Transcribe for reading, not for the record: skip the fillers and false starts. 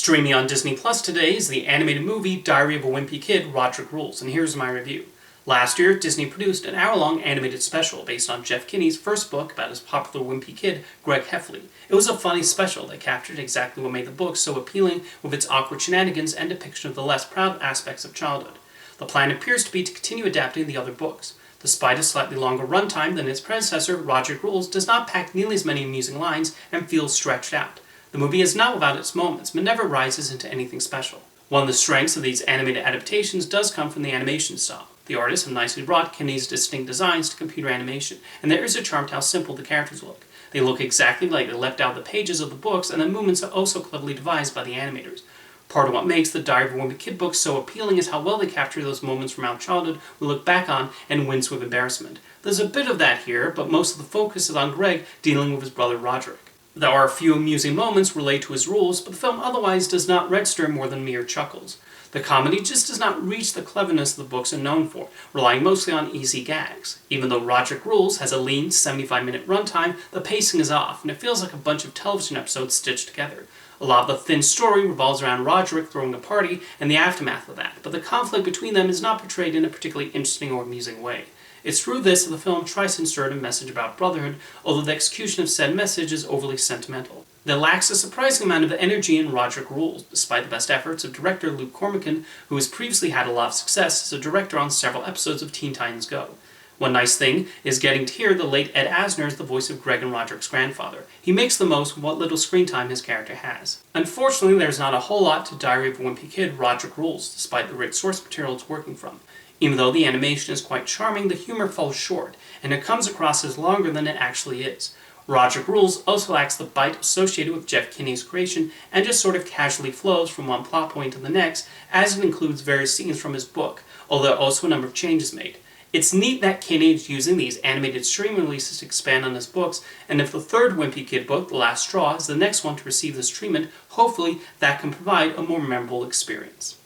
Streaming on Disney Plus today is the animated movie Diary of a Wimpy Kid, Rodrick Rules, and here's my review. Last year, Disney produced an hour-long animated special based on Jeff Kinney's first book about his popular Wimpy Kid, Greg Heffley. It was a funny special that captured exactly what made the book so appealing with its awkward shenanigans and depiction of the less proud aspects of childhood. The plan appears to be to continue adapting the other books. Despite a slightly longer runtime than its predecessor, Rodrick Rules does not pack nearly as many amusing lines and feels stretched out. The movie is not without its moments, but never rises into anything special. One of the strengths of these animated adaptations does come from the animation style. The artists have nicely brought Kinney's distinct designs to computer animation, and there is a charm to how simple the characters look. They look exactly like they leapt out of the pages of the books, and the movements are also cleverly devised by the animators. Part of what makes the Diary of a Wimpy Kid book so appealing is how well they capture those moments from our childhood we look back on and wince with embarrassment. There's a bit of that here, but most of the focus is on Greg dealing with his brother Rodrick. There are a few amusing moments related to his rules, but the film otherwise does not register more than mere chuckles. The comedy just does not reach the cleverness the books are known for, relying mostly on easy gags. Even though Rodrick Rules has a lean 75-minute runtime, the pacing is off, and it feels like a bunch of television episodes stitched together. A lot of the thin story revolves around Rodrick throwing a party and the aftermath of that, but the conflict between them is not portrayed in a particularly interesting or amusing way. It's through this that the film tries to insert a message about brotherhood, although the execution of said message is overly sentimental. There lacks a surprising amount of energy in Rodrick Rules, despite the best efforts of director Luke Cormican, who has previously had a lot of success as a director on several episodes of Teen Titans Go. One nice thing is getting to hear the late Ed Asner as the voice of Greg and Rodrick's grandfather. He makes the most of what little screen time his character has. Unfortunately, there's not a whole lot to Diary of a Wimpy Kid, Rodrick Rules, despite the rich source material it's working from. Even though the animation is quite charming, the humor falls short, and it comes across as longer than it actually is. Rodrick Rules also lacks the bite associated with Jeff Kinney's creation, and just sort of casually flows from one plot point to the next, as it includes various scenes from his book, although there are also a number of changes made. It's neat that Kinney is using these animated streaming releases to expand on his books, and if the third Wimpy Kid book, The Last Straw, is the next one to receive this treatment, hopefully that can provide a more memorable experience.